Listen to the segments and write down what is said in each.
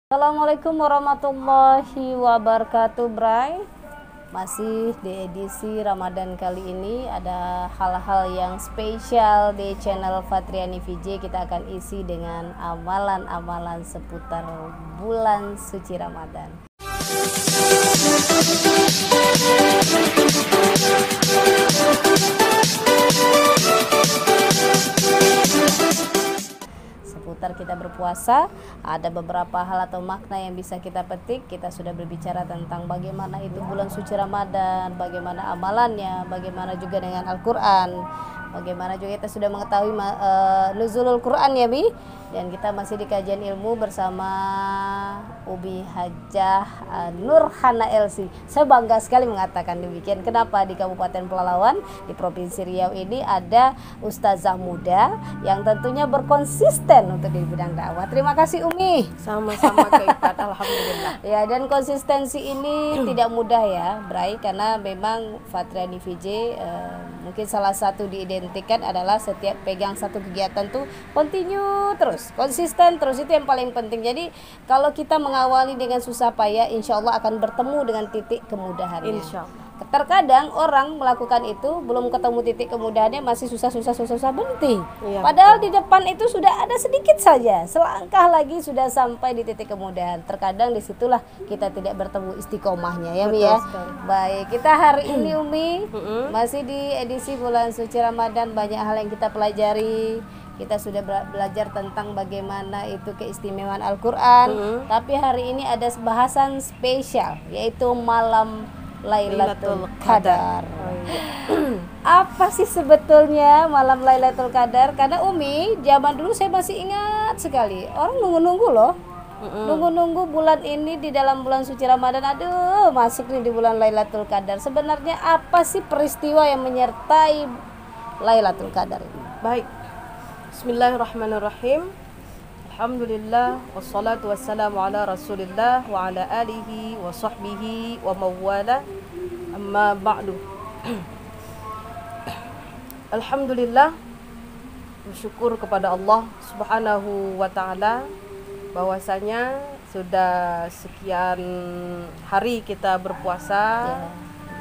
Assalamualaikum warahmatullahi wabarakatuh, Bray. Masih di edisi Ramadan kali ini ada hal-hal yang spesial di channel Fatriani VJ. Kita akan isi dengan amalan-amalan seputar bulan suci Ramadan. Seputar kita berpuasa, ada beberapa hal atau makna yang bisa kita petik. Kita sudah berbicara tentang bagaimana itu bulan suci Ramadan, bagaimana amalannya, bagaimana juga dengan Al-Quran, bagaimana juga kita sudah mengetahui nuzulul Quran ya Bi. Dan kita masih di kajian ilmu bersama Ubi Hajah Nurhana Elsi. Saya bangga sekali mengatakan demikian. Kenapa? Di Kabupaten Pelalawan di Provinsi Riau ini ada ustazah muda yang tentunya berkonsisten untuk di bidang dakwah. Terima kasih Umi. Sama-sama Kak, alhamdulillah. Ya, dan konsistensi ini tidak mudah ya, Bray, karena memang Fatriani VJ mungkin salah satu diidentikan adalah setiap pegang satu kegiatan tuh continue terus, konsisten terus, itu yang paling penting. Jadi kalau kita mengawali dengan susah payah, insya Allah akan bertemu dengan titik kemudahannya. Insya Allah. Terkadang orang melakukan itu belum ketemu titik kemudahannya, masih susah berhenti. Iya, Padahal di depan itu sudah ada sedikit saja, selangkah lagi sudah sampai di titik kemudahan. Terkadang disitulah kita tidak bertemu istiqomahnya ya Mi ya. Sekali. Baik, kita hari ini Umi masih di edisi bulan suci Ramadan, banyak hal yang kita pelajari. Kita sudah belajar tentang bagaimana itu keistimewaan Al-Quran. Tapi hari ini ada bahasan spesial, yaitu malam Lailatul Qadar. Apa sih sebetulnya malam Lailatul Qadar? Karena Umi, zaman dulu saya masih ingat sekali, orang nunggu-nunggu loh. Nunggu-nunggu bulan ini, di dalam bulan suci Ramadan, aduh masuk nih di bulan Lailatul Qadar. Sebenarnya apa sih peristiwa yang menyertai Lailatul Qadar ini? Baik. Bismillahirrahmanirrahim. Alhamdulillah, wassalatu wassalamu ala rasulillah wa ala alihi wa sahbihi wa mawala, amma ba'du. Alhamdulillah, bersyukur kepada Allah subhanahu wa ta'ala bahwasanya sudah sekian hari kita berpuasa.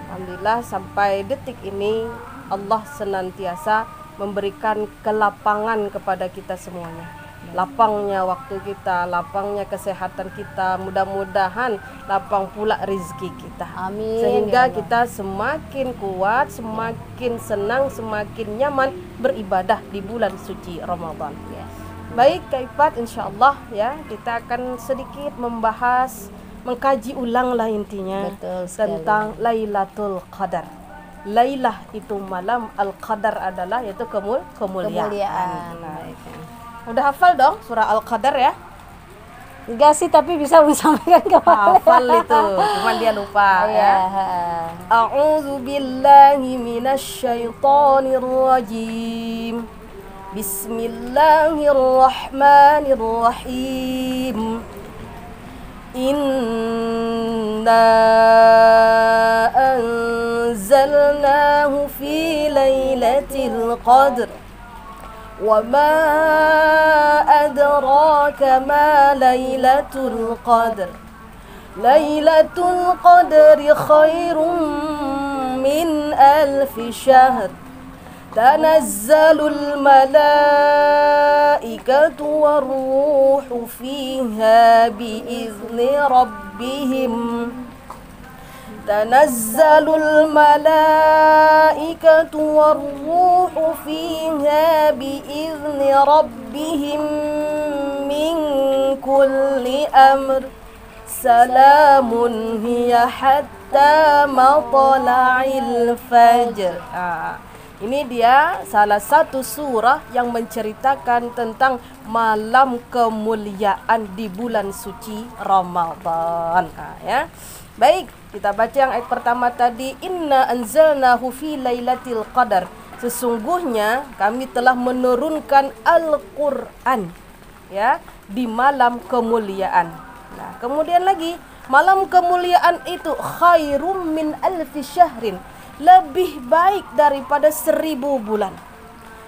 Alhamdulillah sampai detik ini Allah senantiasa memberikan kelapangan kepada kita semuanya. Lapangnya waktu kita, lapangnya kesehatan kita, mudah-mudahan lapang pula rezeki kita. Amin. Sehingga ya kita semakin kuat, semakin senang, semakin nyaman beribadah di bulan suci Ramadan. Ya. Baik Kak Ipat, insyaallah ya kita akan sedikit membahas, mengkaji ulang lah intinya. Betul sekali. Tentang Lailatul Qadar. Lailah itu malam, Al-Qadar adalah yaitu kemuliaan. Nah, udah hafal dong surah Al-Qadar ya? Enggak sih, tapi bisa disampaikan ke Hafal itu, cuman dia lupa ya. A'udzu billahi minasy syaithanir rajim. Bismillahirrahmanirrahim. Inna anzalnahu fi lailatul qadr. وما أدراك ما ليلة القدر ليلة القدر خير من ألف شهر تنزل الملائكة والروح فيها بإذن ربهم تنزل الملائكة والروح فيها بإذن ربهم من كل أمر سلام هي حتى مطلع الفجر. Ini dia salah satu surah yang menceritakan tentang malam kemuliaan di bulan suci Ramadan. Ya. Baik, kita baca yang ayat pertama tadi. Inna anzalnahu fi lailatul qadar. Sesungguhnya kami telah menurunkan Al-Qur'an ya di malam kemuliaan. Nah, kemudian lagi, malam kemuliaan itu khairum min alfi syahrin. Lebih baik daripada 1000 bulan.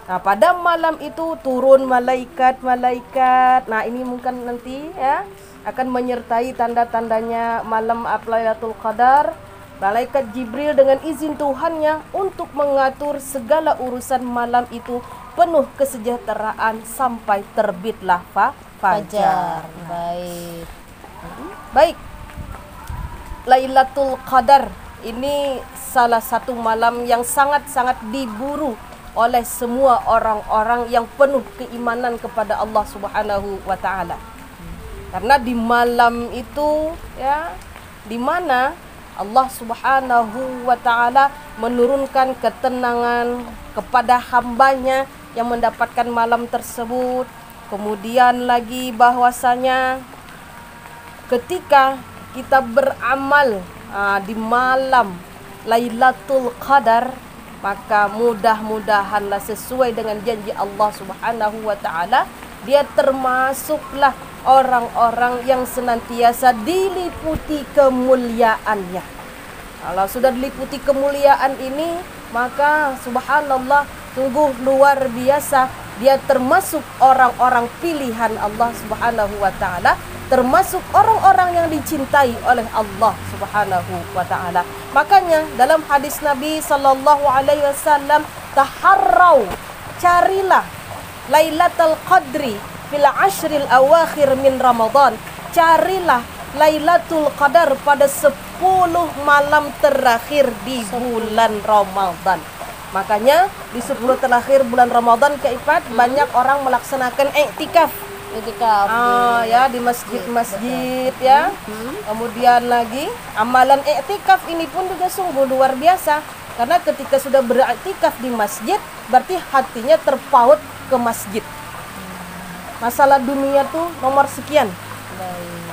Nah, pada malam itu turun malaikat-malaikat. Nah, ini mungkin nanti ya akan menyertai tanda-tandanya malam Lailatul Qadar. Malaikat Jibril dengan izin Tuhannya untuk mengatur segala urusan malam itu penuh kesejahteraan sampai terbitlah fajar. Baik. Baik. Lailatul Qadar ini salah satu malam yang sangat-sangat diburu oleh semua orang-orang yang penuh keimanan kepada Allah Subhanahu wa taala. Karena di malam itu ya, di mana Allah Subhanahu wa taala menurunkan ketenangan kepada hambanya yang mendapatkan malam tersebut. Kemudian lagi bahwasanya ketika kita beramal di malam Lailatul Qadar, maka mudah-mudahanlah sesuai dengan janji Allah Subhanahu wa taala, dia termasuklah orang-orang yang senantiasa diliputi kemuliaannya. Kalau sudah diliputi kemuliaan ini, maka subhanallah, sungguh luar biasa. Dia termasuk orang-orang pilihan Allah Subhanahu wa taala, termasuk orang-orang yang dicintai oleh Allah Subhanahu wa taala. Makanya dalam hadis Nabi sallallahu alaihi wasallam, taharrau, carilah Lailatul Qadri fil ashril awakhir min Ramadan. Carilah Lailatul Qadar pada 10 malam terakhir di bulan Ramadan. Makanya di 10 terakhir bulan Ramadan keempat banyak orang melaksanakan iktikaf. Ya, di masjid-masjid ya. Kemudian lagi amalan iktikaf ini pun juga sungguh luar biasa. Karena ketika sudah beriktikaf di masjid, berarti hatinya terpaut ke masjid. Masalah dunia tuh nomor sekian.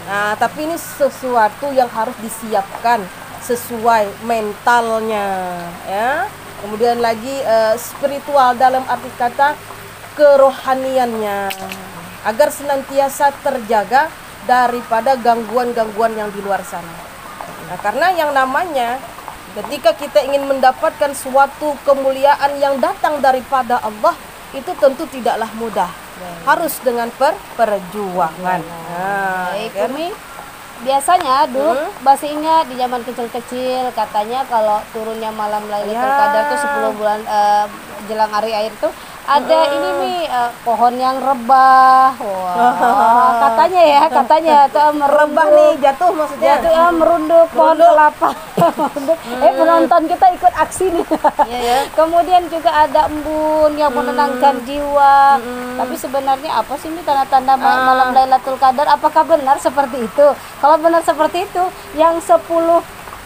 Nah, tapi ini sesuatu yang harus disiapkan sesuai mentalnya ya. Kemudian lagi spiritual dalam arti kata kerohaniannya, agar senantiasa terjaga daripada gangguan-gangguan yang di luar sana. Nah, karena yang namanya ketika kita ingin mendapatkan suatu kemuliaan yang datang daripada Allah, itu tentu tidaklah mudah. Harus dengan perjuangan. Baik, Umi. Biasanya dulu masih ingat di zaman kecil-kecil katanya kalau turunnya malam Lailatul Qadar tuh 10 bulan jelang hari akhir tuh ada ini nih pohon yang rebah. Wah, katanya tuh Rebah nih jatuh maksudnya. Jatuh merunduk pohon kelapa. Penonton kita ikut aksi nih. Kemudian juga ada embun yang menenangkan jiwa. Tapi sebenarnya apa sih ini tanda-tanda malam Lailatul Qadar? Apakah benar seperti itu? Kalau benar seperti itu, yang 10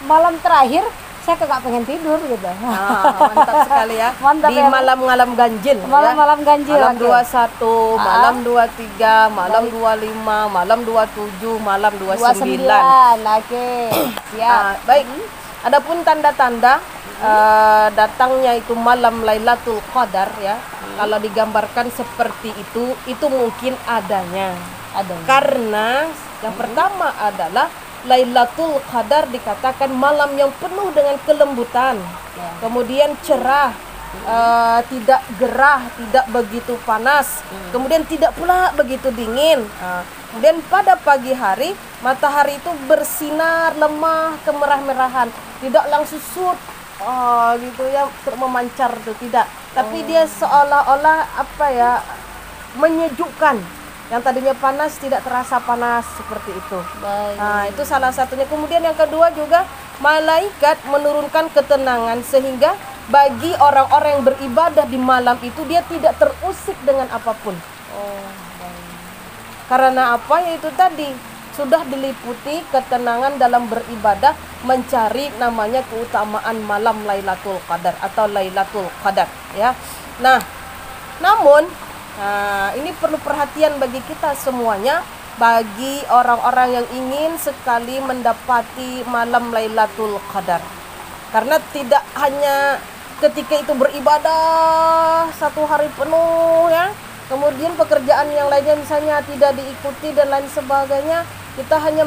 malam terakhir saya kagak pengen tidur gitu. Mantap sekali ya. Mantap, di malam-malam ganjil. Malam-malam ganjil. Malam 21, malam 23, malam 25, malam 27, malam 29. Oke. Siap. Baik. Adapun tanda-tanda datangnya itu malam Lailatul Qadar ya. Kalau digambarkan seperti itu mungkin adanya. Karena yang pertama adalah Lailatul Qadar dikatakan malam yang penuh dengan kelembutan, kemudian cerah, tidak gerah, tidak begitu panas, kemudian tidak pula begitu dingin. Kemudian pada pagi hari matahari itu bersinar lemah kemerah-merahan, tidak langsung gitu ya memancar tuh, tidak, tapi dia seolah-olah menyejukkan. Yang tadinya panas tidak terasa panas seperti itu. Nah, itu salah satunya. Kemudian yang kedua juga malaikat menurunkan ketenangan sehingga bagi orang-orang yang beribadah di malam itu dia tidak terusik dengan apapun. Karena apa? Yaitu tadi sudah diliputi ketenangan dalam beribadah, mencari namanya keutamaan malam Lailatul Qadar atau Lailatul Qadar ya. Nah, namun ini perlu perhatian bagi kita semuanya, bagi orang-orang yang ingin sekali mendapati malam Lailatul Qadar. Karena tidak hanya ketika itu beribadah 1 hari penuh ya, kemudian pekerjaan yang lainnya misalnya tidak diikuti dan lain sebagainya, kita hanya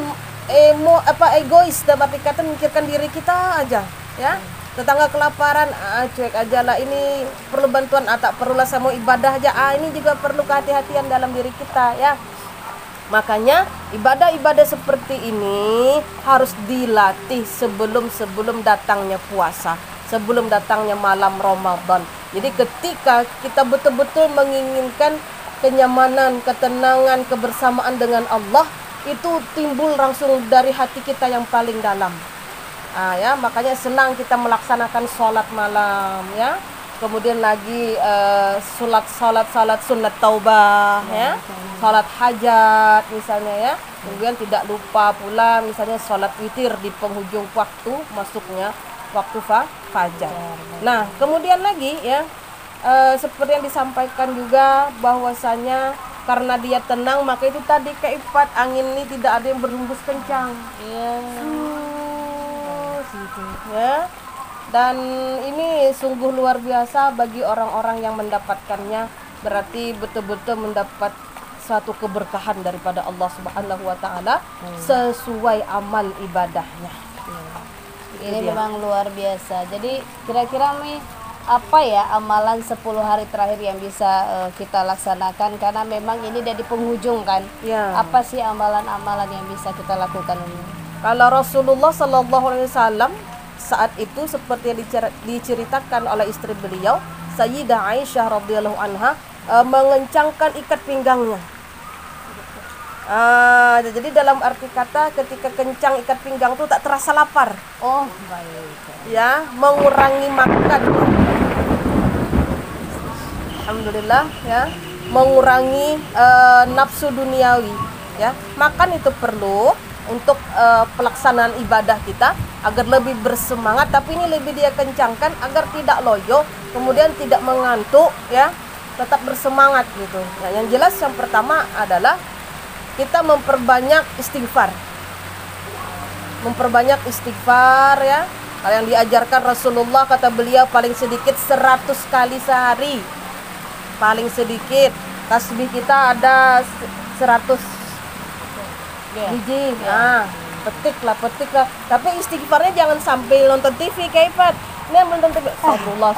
egois, dapat dikatakan memikirkan diri kita aja ya. Tetangga kelaparan, cuek aja lah, ini perlu bantuan, tak perlulah saya mau ibadah aja. Ini juga perlu kehati-hatian dalam diri kita ya. Makanya ibadah-ibadah seperti ini harus dilatih sebelum datangnya puasa, sebelum datangnya malam Ramadan. Jadi ketika kita betul-betul menginginkan kenyamanan, ketenangan, kebersamaan dengan Allah, itu timbul langsung dari hati kita yang paling dalam. Ya, makanya senang kita melaksanakan sholat malam ya. Kemudian lagi sholat sunat taubah ya, sholat hajat misalnya ya. Kemudian tidak lupa pula misalnya sholat witir di penghujung waktu masuknya waktu fajar. Nah kemudian lagi ya, seperti yang disampaikan juga bahwasanya karena dia tenang maka itu tadi keifat angin ini tidak ada yang berhembus kencang. Ya. Dan ini sungguh luar biasa bagi orang-orang yang mendapatkannya, berarti betul-betul mendapat suatu keberkahan daripada Allah Subhanahu wa taala sesuai amal ibadahnya. Ini memang luar biasa. Jadi kira-kira apa ya amalan 10 hari terakhir yang bisa kita laksanakan, karena memang ini dari penghujung kan. Ya. Apa sih amalan-amalan yang bisa kita lakukan ini? Kalau Rasulullah Sallallahu Alaihi Wasallam saat itu seperti yang diceritakan oleh istri beliau Sayyidah Aisyah radhiyallahu anha, mengencangkan ikat pinggangnya. Jadi dalam arti kata ketika kencang ikat pinggang itu tak terasa lapar. Oh baik. Ya, mengurangi makan. Alhamdulillah ya, mengurangi nafsu duniawi. Ya, makan itu perlu untuk pelaksanaan ibadah kita agar lebih bersemangat, tapi ini lebih dia kencangkan agar tidak loyo, kemudian tidak mengantuk ya, tetap bersemangat gitu. Nah, yang jelas yang pertama adalah kita memperbanyak istighfar. Memperbanyak istighfar ya. Kalau yang diajarkan Rasulullah, kata beliau paling sedikit 100 kali sehari. Paling sedikit. Tasbih kita ada 100 biji. Nah, petik lah. Tapi istighfarnya jangan sampai nonton TV kayak Pat. Ini nonton TV. Astagfirullah.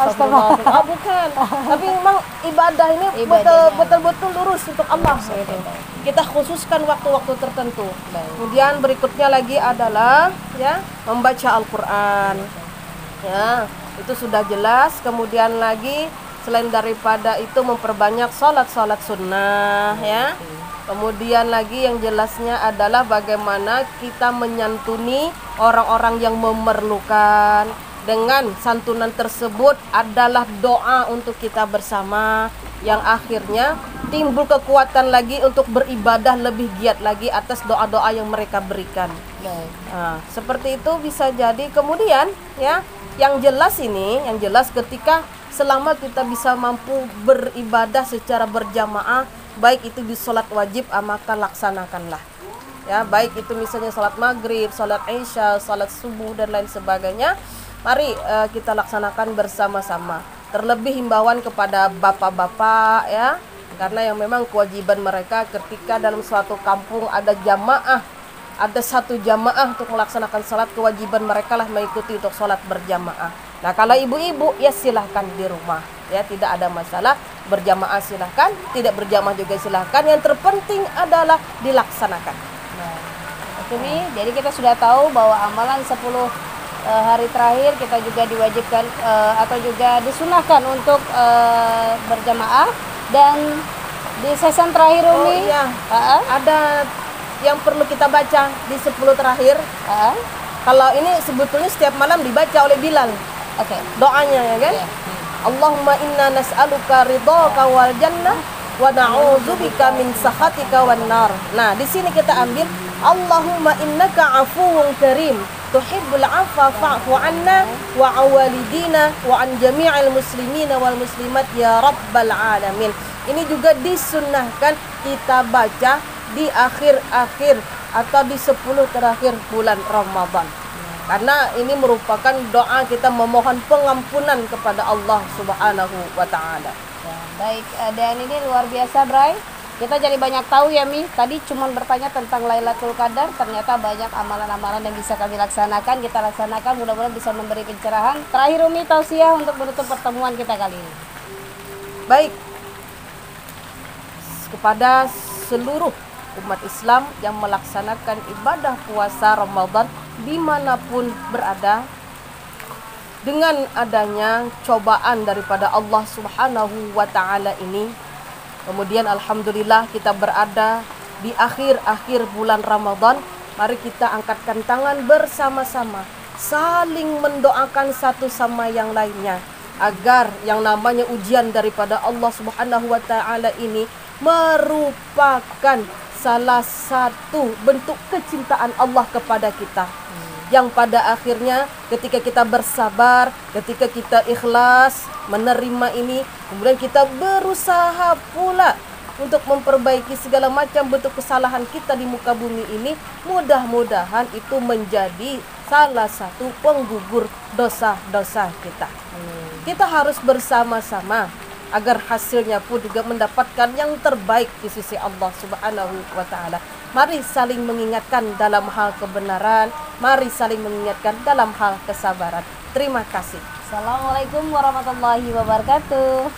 Bukan. Tapi memang ibadah ini betul-betul lurus untuk Allah. Kita khususkan waktu-waktu tertentu. Kemudian berikutnya lagi adalah ya, membaca Al-Qur'an. Ya, itu sudah jelas. Kemudian lagi selain daripada itu memperbanyak salat sunnah ya. Kemudian lagi yang jelasnya adalah bagaimana kita menyantuni orang-orang yang memerlukan. Dengan santunan tersebut adalah doa untuk kita bersama, yang akhirnya timbul kekuatan lagi untuk beribadah lebih giat lagi atas doa-doa yang mereka berikan. Nah, seperti itu bisa jadi. Kemudian ya, yang jelas ketika selama kita bisa mampu beribadah secara berjamaah, baik itu di sholat wajib, maka laksanakanlah ya, baik itu misalnya sholat maghrib, sholat isya, sholat subuh dan lain sebagainya. Mari kita laksanakan bersama-sama. Terlebih himbauan kepada bapak-bapak ya, karena yang memang kewajiban mereka ketika dalam suatu kampung ada jamaah, ada satu jamaah untuk melaksanakan sholat, kewajiban mereka lah mengikuti untuk sholat berjamaah. Nah kalau ibu-ibu ya silahkan di rumah ya, tidak ada masalah. Berjamaah silahkan, tidak berjamaah juga silahkan. Yang terpenting adalah dilaksanakan. Nah, oke nih, jadi kita sudah tahu bahwa amalan 10 hari terakhir kita juga diwajibkan atau juga disunahkan untuk berjamaah. Dan di season terakhir Umi ada yang perlu kita baca di 10 terakhir. Kalau ini sebetulnya setiap malam dibaca oleh Bilal. Doanya ya kan. Allahumma inna nas'aluka ridhaka wal jannah wa na'udzubika min sakhatika wan nar. Nah, di sini kita ambil Allahumma innaka afuwun karim tuhibbul afwa fa'fu anna wa awalidina wa an jami'il muslimina wal muslimat ya rabbal alamin. Ini juga disunnahkan kita baca di akhir-akhir atau di 10 terakhir bulan Ramadan. Karena ini merupakan doa kita memohon pengampunan kepada Allah Subhanahu wa taala. Ya, baik, dan ini luar biasa, Bray. Kita jadi banyak tahu ya Mi. Tadi cuma bertanya tentang Lailatul Qadar, ternyata banyak amalan-amalan yang bisa kami laksanakan. Kita laksanakan, mudah-mudahan bisa memberi pencerahan. Terakhir Umi, tausiah untuk menutup pertemuan kita kali ini. Baik, kepada seluruh umat Islam yang melaksanakan ibadah puasa Ramadan dimanapun berada, dengan adanya cobaan daripada Allah Subhanahu wa Ta'ala ini, kemudian alhamdulillah kita berada di akhir-akhir bulan Ramadan. Mari kita angkatkan tangan bersama-sama, saling mendoakan satu sama yang lainnya, agar yang namanya ujian daripada Allah Subhanahu wa Ta'ala ini merupakan salah satu bentuk kecintaan Allah kepada kita, yang pada akhirnya ketika kita bersabar, ketika kita ikhlas menerima ini, kemudian kita berusaha pula untuk memperbaiki segala macam bentuk kesalahan kita di muka bumi ini, mudah-mudahan itu menjadi salah satu penggugur dosa-dosa kita. Kita harus bersama-sama agar hasilnya pun juga mendapatkan yang terbaik di sisi Allah Subhanahu wa Ta'ala. Mari saling mengingatkan dalam hal kebenaran, mari saling mengingatkan dalam hal kesabaran. Terima kasih. Assalamualaikum warahmatullahi wabarakatuh.